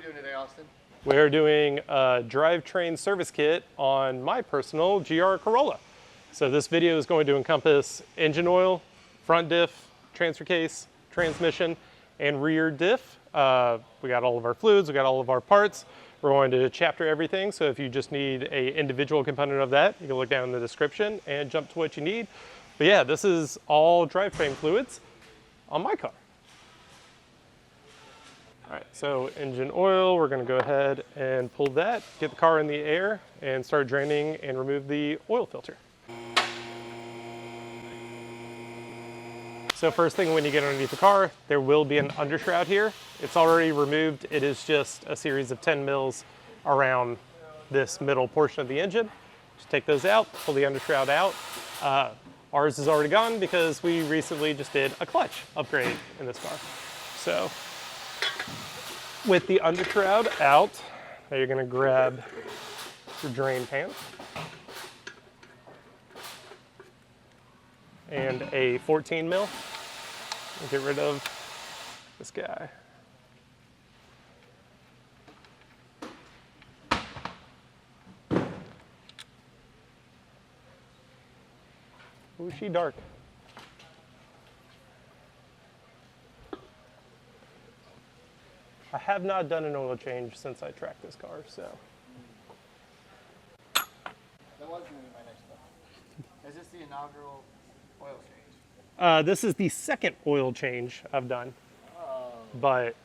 we doing today, Austin? We're doing a drivetrain service kit on my personal GR Corolla. So this video is going to encompass engine oil, front diff, transfer case, transmission, and rear diff. We got all of our fluids, we got all of our parts. We're going to chapter everything, so if you just need an individual component of that, you can look down in the description and jump to what you need. But yeah, this is all drivetrain fluids on my car. All right, so engine oil, we're gonna go ahead and pull that, get the car in the air, and start draining and remove the oil filter. So first thing when you get underneath the car, there will be an undershroud here. It's already removed. It is just a series of 10 mils around this middle portion of the engine. Just take those out, pull the undershroud out. Ours is already gone because we recently just did a clutch upgrade in this car. So with the undershroud out, now you're gonna grab your drain pan and a 14 mil. Get rid of this guy. Ooh, she dark. I have not done an oil change since I tracked this car, so. That was going to be my next thought. Is this the inaugural oil change? This is the second oil change I've done, but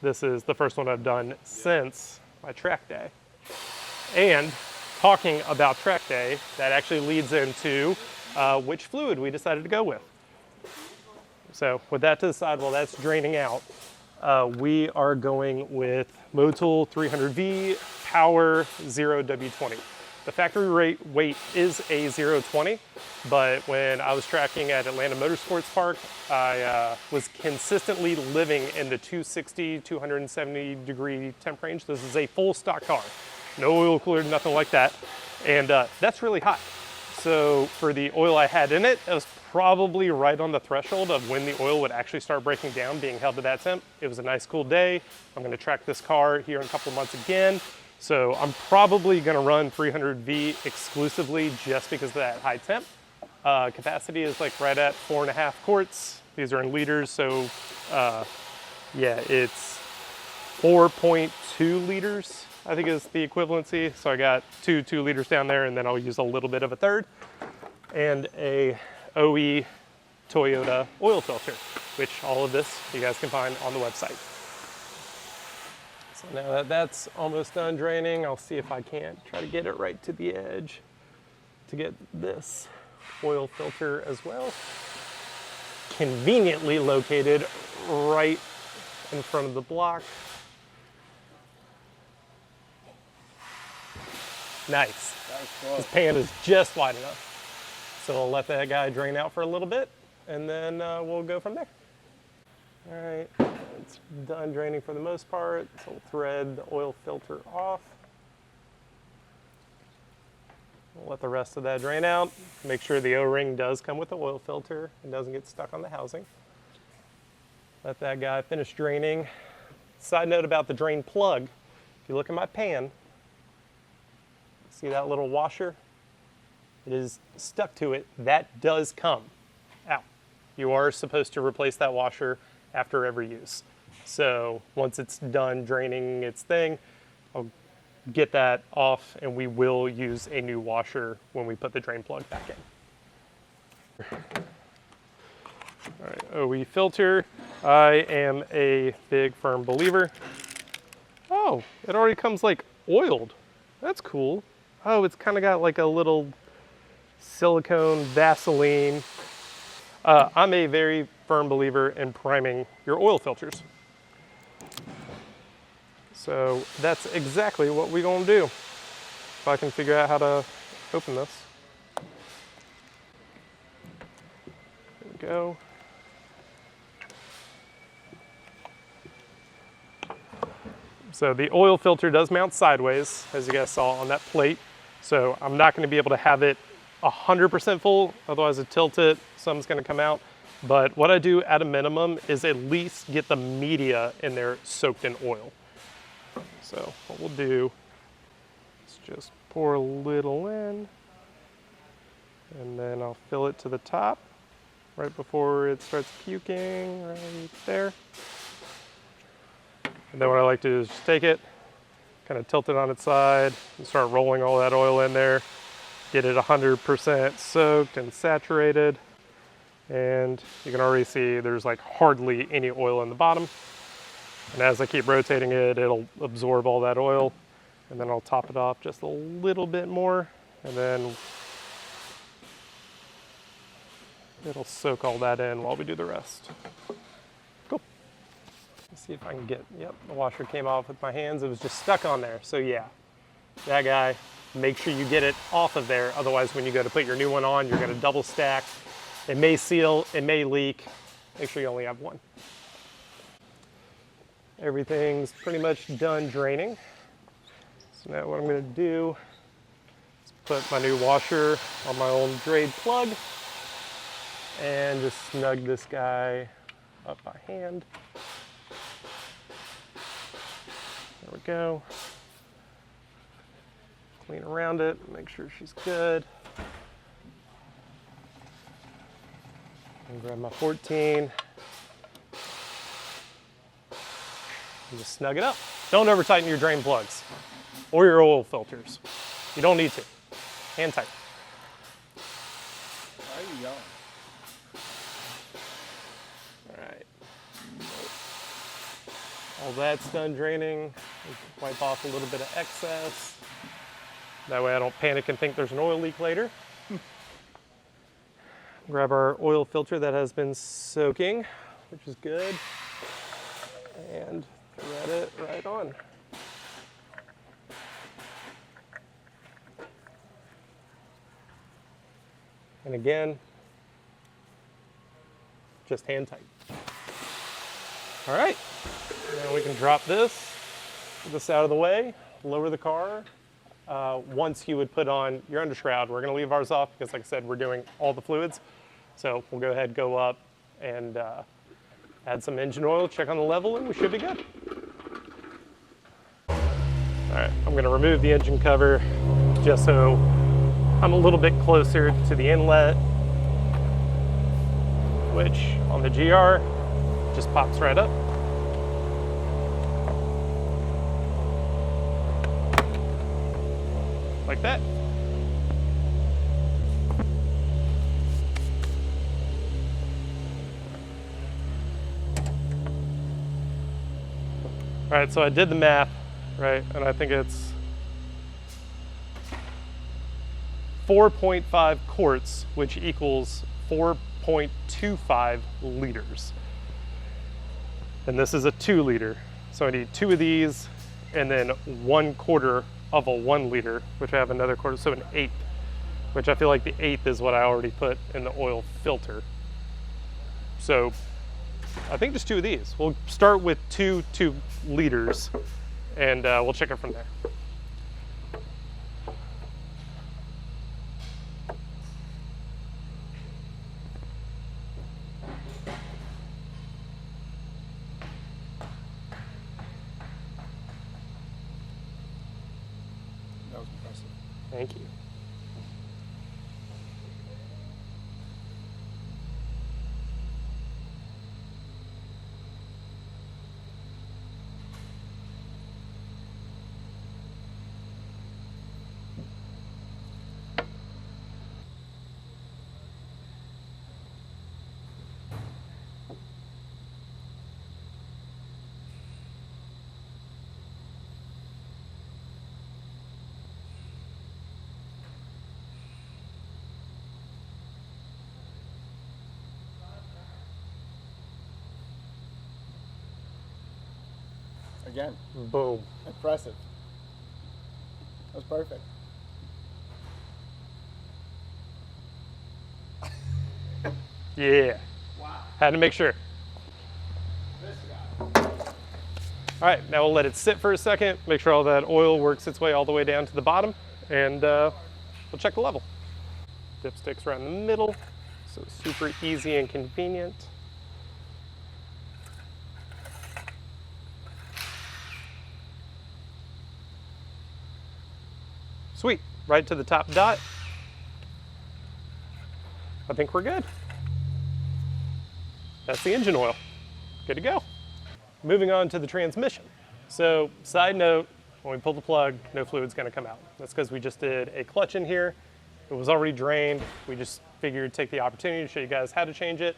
this is the first one I've done since my track day. And talking about track day, that actually leads into which fluid we decided to go with. So with that to the side, while that's draining out, we are going with Motul 300V Power 0W20. The factory weight is a 020, but when I was tracking at Atlanta Motorsports Park, I was consistently living in the 260, 270 degree temp range. This is a full stock car, no oil cooler, nothing like that. And that's really hot. So for the oil I had in it, it was probably right on the threshold of when the oil would actually start breaking down, being held to that temp. It was a nice cool day. I'm gonna track this car here in a couple of months again. So I'm probably gonna run 300V exclusively just because of that high temp. Capacity is like right at 4.5 quarts. These are in liters, so yeah, it's 4.2 liters, I think is the equivalency. So I got two 2 liters down there, and then I'll use a little bit of a third. And a OE Toyota oil filter, which all of this you guys can find on the website. So now that that's almost done draining, I'll see if I can't try to get it right to the edge to get this oil filter as well. Conveniently located right in front of the block. Nice. This pan is just wide enough. So I'll let that guy drain out for a little bit, and then we'll go from there. All right, it's done draining for the most part, so we'll thread the oil filter off. We'll let the rest of that drain out. Make sure the O-ring does come with the oil filter and doesn't get stuck on the housing. Let that guy finish draining. Side note about the drain plug, if you look at my pan, see that little washer? It is stuck to it. That does come out. You are supposed to replace that washer after every use. So once it's done draining its thing, I'll get that off, and we will use a new washer when we put the drain plug back in. All right, OE filter. I am a big firm believer. Oh, it already comes like oiled. That's cool. Oh, it's kind of got like a little silicone Vaseline. I'm a very firm believer in priming your oil filters. So that's exactly what we're gonna do. If I can figure out how to open this. There we go. So the oil filter does mount sideways, as you guys saw on that plate. So I'm not gonna be able to have it 100% full, otherwise it tilt it, some's gonna come out. But what I do at a minimum is at least get the media in there soaked in oil. So what we'll do is just pour a little in, and then I'll fill it to the top right before it starts puking, right there. And then what I like to do is just take it, kind of tilt it on its side, and start rolling all that oil in there. Get it 100% soaked and saturated. And you can already see there's like hardly any oil in the bottom. And as I keep rotating it, it'll absorb all that oil. And then I'll top it off just a little bit more. And then it'll soak all that in while we do the rest. Cool. Let's see if I can get, yep, the washer came off with my hands. It was just stuck on there. So yeah, that guy, make sure you get it off of there. Otherwise, when you go to put your new one on, you're gonna double stack. It may seal, it may leak. Make sure you only have one. Everything's pretty much done draining. So now what I'm gonna do is put my new washer on my old Drade plug and just snug this guy up by hand. There we go. Clean around it, make sure she's good. And grab my 14 and just snug it up. Don't over tighten your drain plugs or your oil filters. You don't need to. Hand tight. Why are you yelling? All right. All that's done draining. Wipe off a little bit of excess. That way I don't panic and think there's an oil leak later. Grab our oil filter that has been soaking, which is good, and thread it right on. And again, just hand tight. All right, now we can drop this, get this out of the way, lower the car. Once you would put on your undershroud, we're gonna leave ours off because like I said, we're doing all the fluids. So we'll go ahead, go up and add some engine oil, check on the level, and we should be good. All right, I'm gonna remove the engine cover just so I'm a little bit closer to the inlet, which on the GR just pops right up. Like that. All right, so I did the math, right? And I think it's 4.5 quarts, which equals 4.25 liters. And this is a 2 liter. So I need 2 of these and then 1/4 of a 1 liter, which I have another quarter, so an 1/8, which I feel like the 1/8 is what I already put in the oil filter. So I think just 2 of these. We'll start with 2 liters and we'll check it from there. That was impressive. Thank you. Again, Boom. impressive. That was perfect. Yeah. Wow. Had to make sure. This guy. All right, now we'll let it sit for a second, make sure all that oil works its way all the way down to the bottom, and we'll check the level. Dipstick's right in the middle, So super easy and convenient. Sweet, right to the top dot. I think we're good. That's the engine oil. Good to go. Moving on to the transmission. So side note, when we pull the plug, no fluid's gonna come out. That's because we just did a clutch in here. It was already drained. We just figured take the opportunity to show you guys how to change it,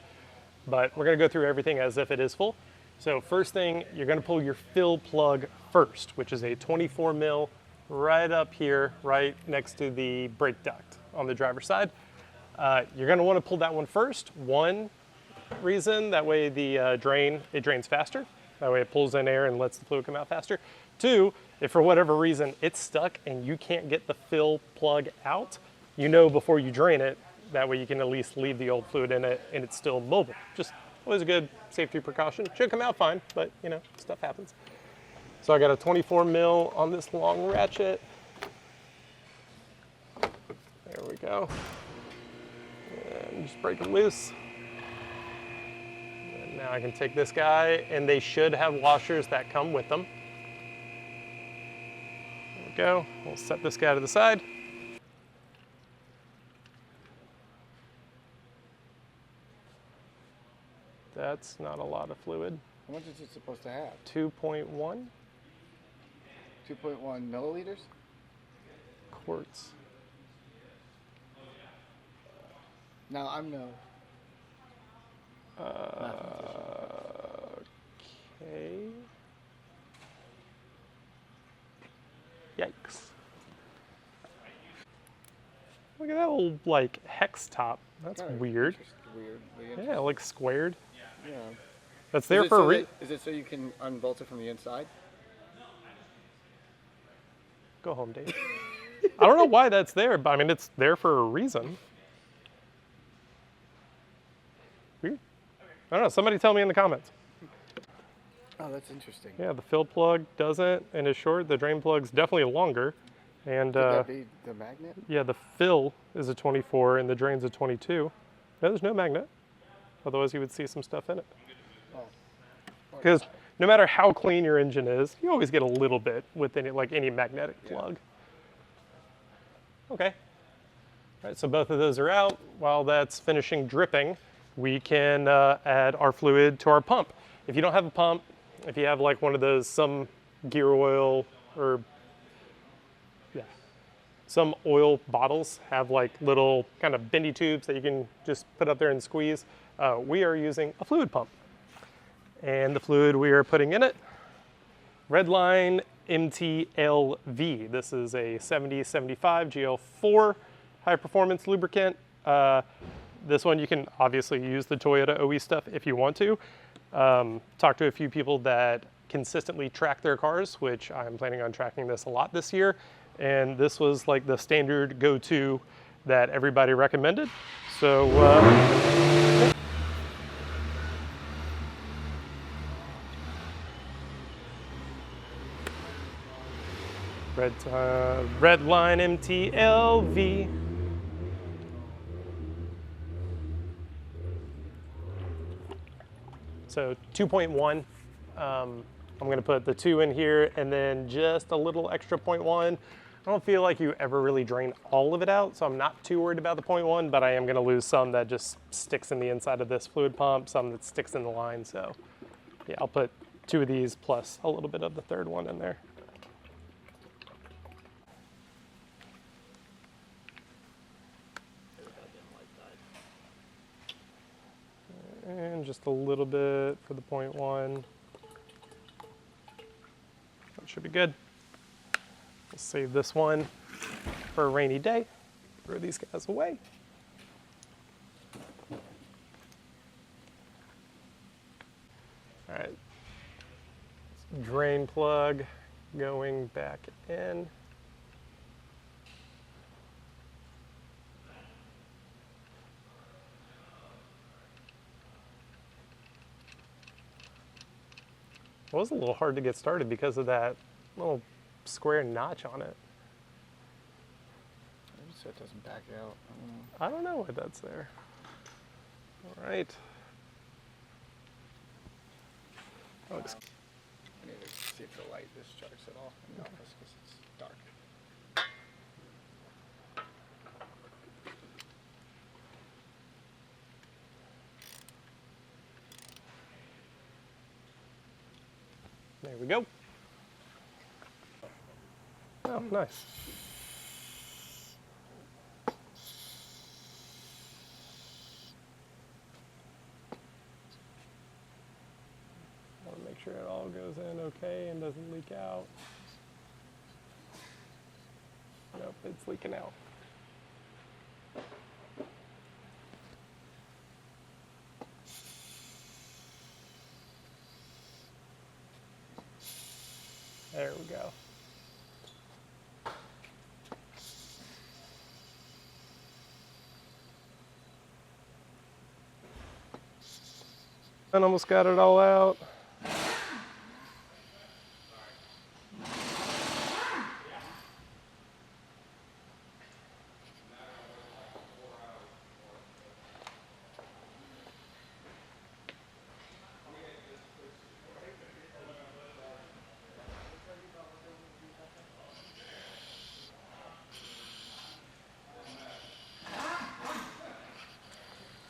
but we're gonna go through everything as if it is full. So first thing, you're gonna pull your fill plug first, which is a 24 mil right up here, right next to the brake duct on the driver's side. You're gonna wanna pull that one first. One reason, that way the it drains faster. That way it pulls in air and lets the fluid come out faster. Two, if for whatever reason it's stuck and you can't get the fill plug out, you know before you drain it, that way you can at least leave the old fluid in it and it's still mobile. Just always a good safety precaution. Should come out fine, but you know, stuff happens. So I got a 24 mil on this long ratchet. There we go. And just break it loose. And now I can take this guy, and they should have washers that come with them. There we go. We'll set this guy to the side. That's not a lot of fluid. How much is it supposed to have? 2.1 2.1 milliliters? quarts. Now I'm no. Okay. Yikes. Look at that little like hex top. That's weird. Yeah, like squared. Yeah. That's there for a reason. Is it so you can unbolt it from the inside? Go home, Dave. I don't know why that's there, but I mean, it's there for a reason. Weird. I don't know. Somebody tell me in the comments. Oh, that's interesting. Yeah, the fill plug doesn't and is short. The drain plug's definitely longer. And Could that be the magnet? yeah, the fill is a 24 and the drain's a 22. No, there's no magnet. Otherwise, you would see some stuff in it. Because no matter how clean your engine is, you always get a little bit with any magnetic plug. Okay. All right, so both of those are out. While that's finishing dripping, we can add our fluid to our pump. If you don't have a pump, if you have like one of those, some gear oil or some oil bottles have like little kind of bendy tubes that you can just put up there and squeeze. We are using a fluid pump. And the fluid we are putting in it, Redline MTLV. This is a 7075 GL4 high performance lubricant. This one you can obviously use the Toyota OE stuff if you want to. Talk to a few people that consistently track their cars, which I'm planning on tracking this a lot this year. And this was like the standard go-to that everybody recommended. So, Redline MTLV. So 2.1. I'm going to put the 2 in here and then just a little extra 0.1. I don't feel like you ever really drain all of it out, so I'm not too worried about the 0.1, but I am going to lose some that just sticks in the inside of this fluid pump, some that sticks in the line. So yeah, I'll put 2 of these plus a little bit of the third one in there. And just a little bit for the 0.1. That should be good. We'll save this one for a rainy day. Throw these guys away. All right. Drain plug going back in. It was a little hard to get started because of that little square notch on it. Maybe so it doesn't back out. I don't know why that's there. All right. Looks I need to see if the light discharges at all in the office because it's dark. There we go. Oh, nice. Want to make sure it all goes in okay and doesn't leak out. Nope, it's leaking out. There we go. And almost got it all out.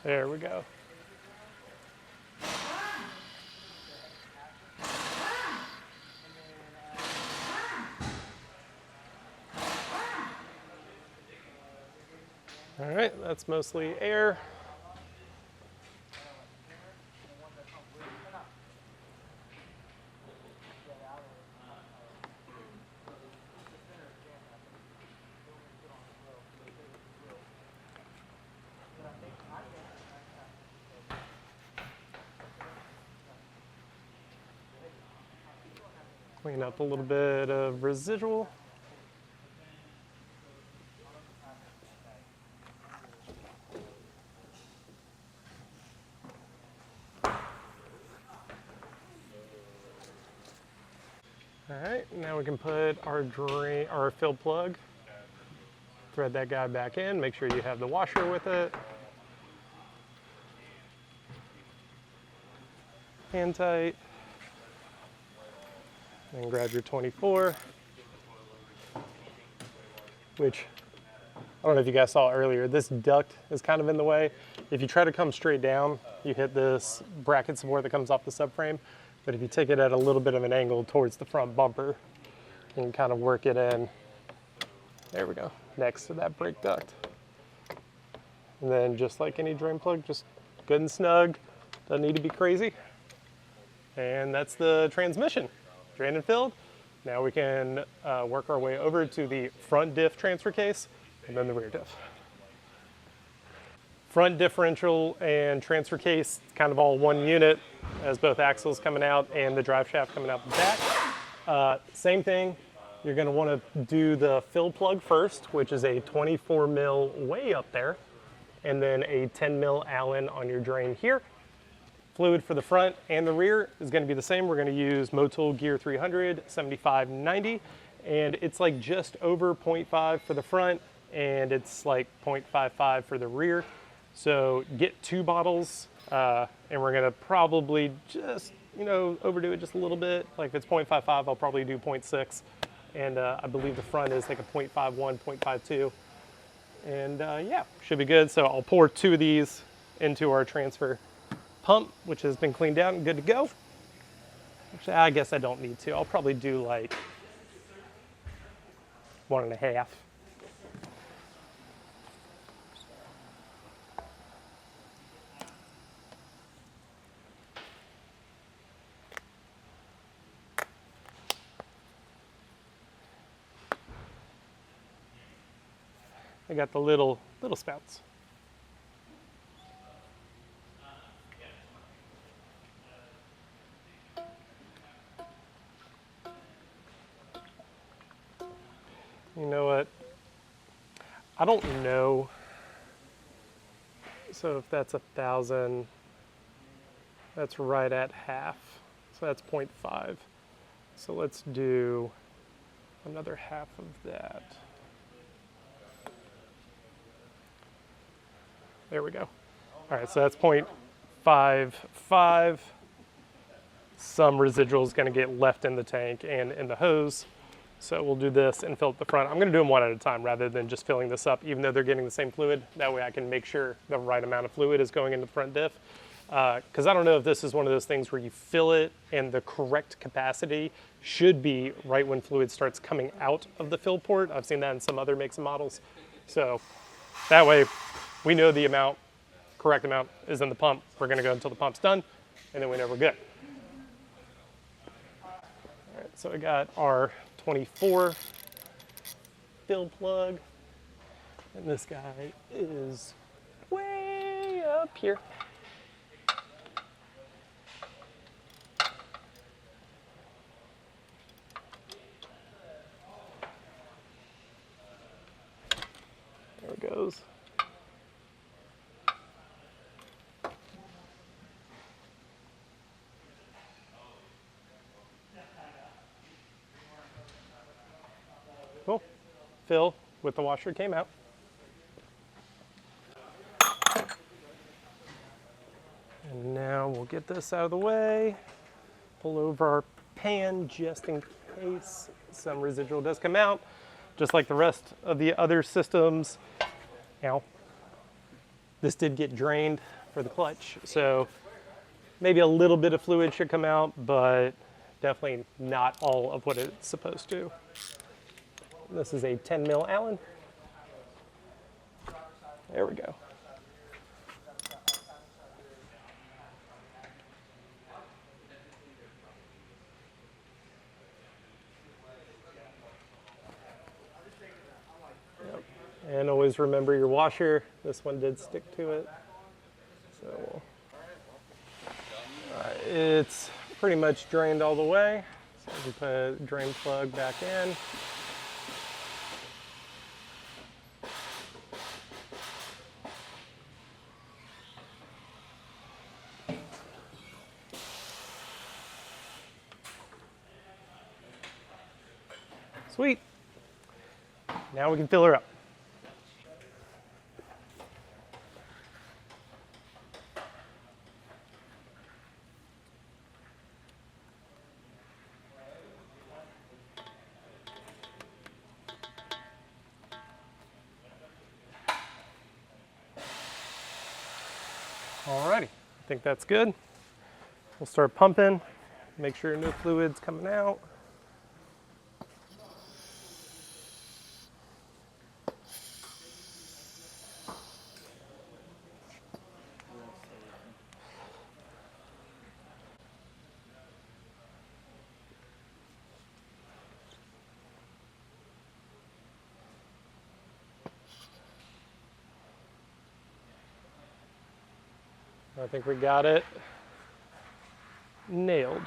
There we go. All right, that's mostly air. Clean up a little bit of residual. All right, now we can put our drain, our fill plug, thread that guy back in, make sure you have the washer with it. Hand tight. And grab your 24, which I don't know if you guys saw earlier, this duct is kind of in the way. If you try to come straight down, you hit this bracket support that comes off the subframe. But if you take it at a little bit of an angle towards the front bumper, you can kind of work it in. There we go, next to that brake duct. And then just like any drain plug, just good and snug, doesn't need to be crazy. And that's the transmission. Drained and filled. Now we can work our way over to the front diff transfer case and then the rear diff. Front differential and transfer case, kind of all one unit, as both axles coming out and the drive shaft coming out the back. Same thing, you're going to want to do the fill plug first, which is a 24 mil way up there, and then a 10 mil Allen on your drain here. Fluid for the front and the rear is going to be the same. We're going to use Motul Gear 300 7590, and it's like just over 0.5 for the front, and it's like 0.55 for the rear. So get 2 bottles, and we're going to probably just, overdo it just a little bit. Like if it's 0.55, I'll probably do 0.6, and I believe the front is like a 0.51, 0.52, and yeah, should be good. So I'll pour 2 of these into our transfer pump, which has been cleaned out and good to go. Actually, I guess I don't need to. I'll probably do like 1.5. I got the little spouts. You know what? I don't know. So if that's 1,000, that's right at half. So that's 0.5. So let's do another half of that. There we go. All right, so that's 0.55. Some residual is going to get left in the tank and in the hose. So we'll do this and fill up the front. I'm going to do them one at a time rather than just filling this up, even though they're getting the same fluid. That way I can make sure the right amount of fluid is going into the front diff. Because I don't know if this is one of those things where you fill it and the correct capacity should be right when fluid starts coming out of the fill port. I've seen that in some other makes and models. So that way we know the amount, correct amount is in the pump. We're going to go until the pump's done, and then we know we're good. All right, so I got our 24 fill plug, and this guy is way up here. There it goes. Cool. Fill with the washer came out. And now we'll get this out of the way. Pull over our pan just in case some residual does come out. Just like the rest of the other systems. Now, this did get drained for the clutch, so maybe a little bit of fluid should come out, but definitely not all of what it's supposed to. This is a 10 mil Allen. There we go. Yep. And always remember your washer. This one did stick to it. So it's pretty much drained all the way. So we put a drain plug back in. Sweet. Now we can fill her up. Alrighty, I think that's good. We'll start pumping, make sure no fluid's coming out. I think we got it nailed.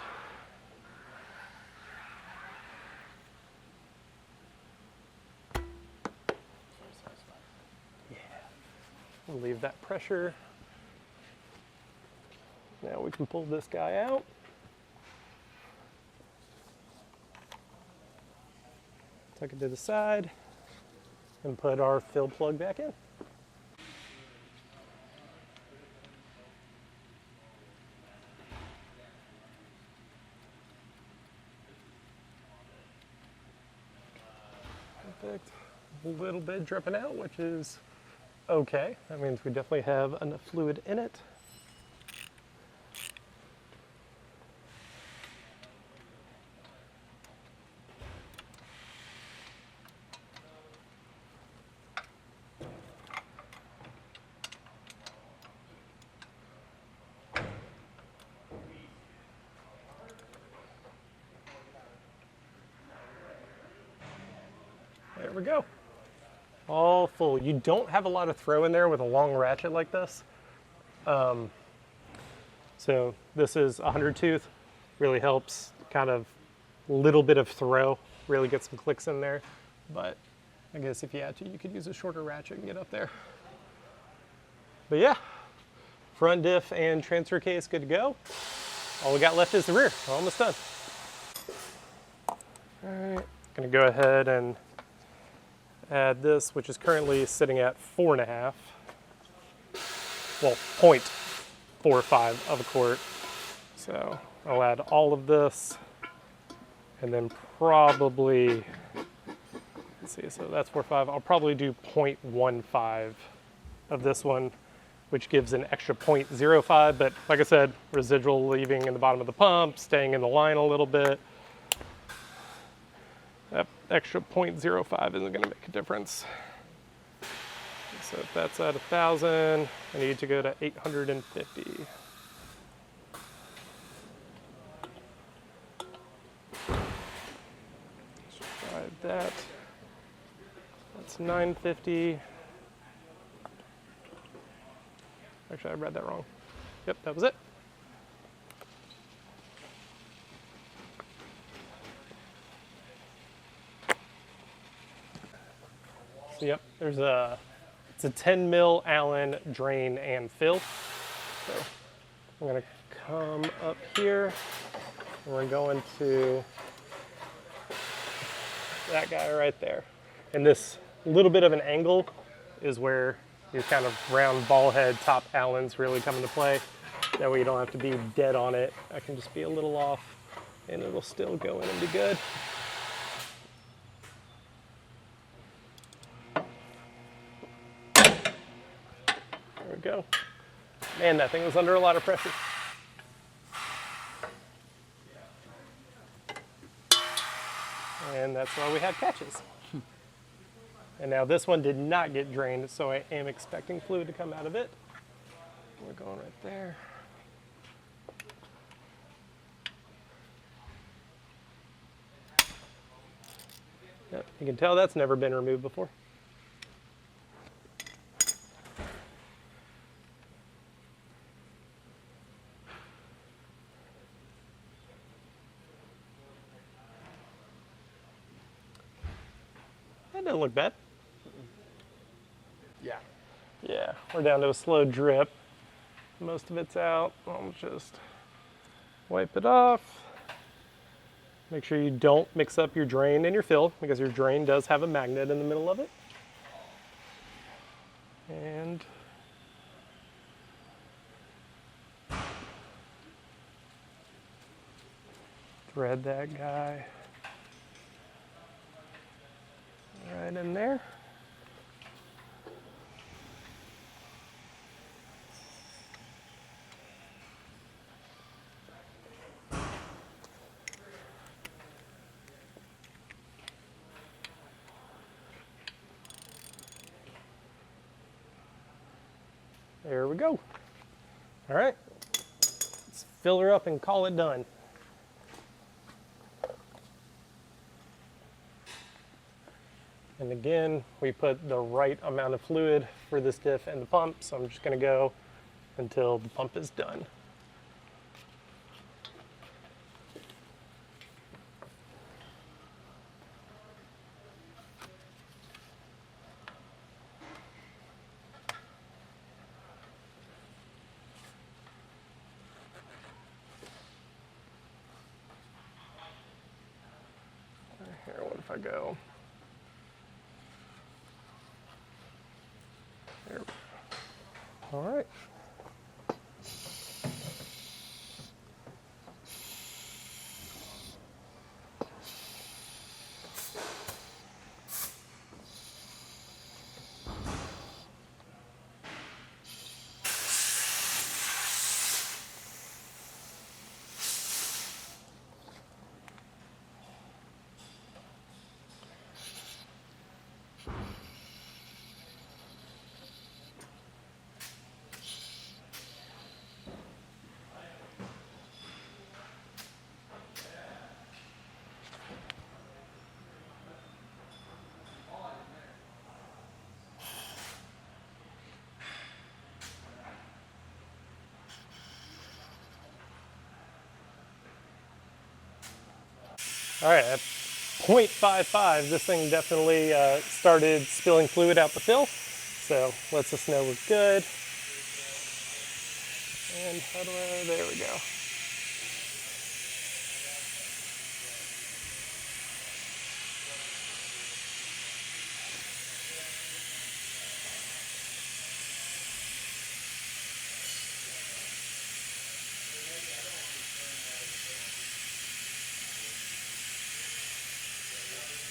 Yeah. We'll leave that pressure. Now we can pull this guy out. Tuck it to the side and put our fill plug back in. Perfect. A little bit dripping out, which is okay. That means we definitely have enough fluid in it. There we go. All full. You don't have a lot of throw in there with a long ratchet like this. So this is a 100 tooth. Really helps, kind of little bit of throw. Really get some clicks in there. But I guess if you had to, you could use a shorter ratchet and get up there. But yeah, front diff and transfer case good to go. All we got left is the rear. We're almost done. All right, gonna go ahead and add this, which is currently sitting at 4.5. well, 0.45 of a quart. So I'll add all of this, and then probably, let's see, so that's 4.5. I'll probably do 0.15 of this one, which gives an extra 0.05, but like I said, residual leaving in the bottom of the pump, staying in the line a little bit. That extra 0.05 isn't gonna make a difference. So if that's at 1,000, I need to go to 850. Try that. That's 950. Actually, I read that wrong. Yep, that was it. So yep, it's a 10 mil Allen drain and fill. So I'm gonna come up here, and we're going to that guy right there. And this little bit of an angle is where your kind of round ball head top Allens really come into play. That way you don't have to be dead on it. I can just be a little off and it'll still go in and be good. There we go. Man, that thing was under a lot of pressure. And that's why we have catches. And now this one did not get drained, so I am expecting fluid to come out of it. We're going right there. Yep, you can tell that's never been removed before. That doesn't look bad. Yeah. Yeah, we're down to a slow drip. Most of it's out. I'll just wipe it off. Make sure you don't mix up your drain and your fill, because your drain does have a magnet in the middle of it. And thread that guy right in there. There we go. All right, let's fill her up and call it done. And again, we put the right amount of fluid for this diff and the pump, so I'm just gonna go until the pump is done. Here, what if I go? There. All right. All right, at 0.55, this thing definitely started spilling fluid out the fill. So lets us know we're good. And how do I, there we go.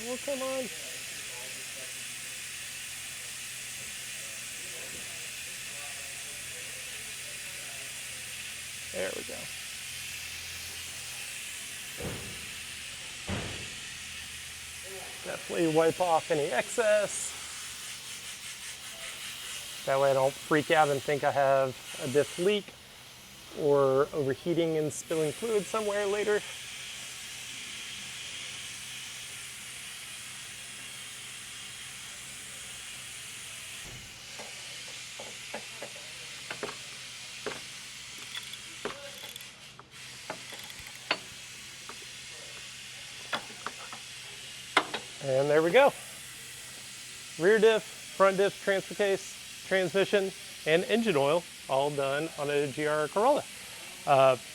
Oh, come on. There we go. Definitely wipe off any excess. That way I don't freak out and think I have a diff leak or overheating and spilling fluid somewhere later. And there we go. Rear diff, front diff, transfer case, transmission, and engine oil all done on a GR Corolla.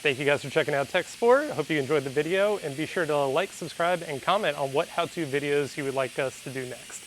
Thank you guys for checking out Tech Sport. I hope you enjoyed the video, and be sure to like, subscribe, and comment on what how-to videos you would like us to do next.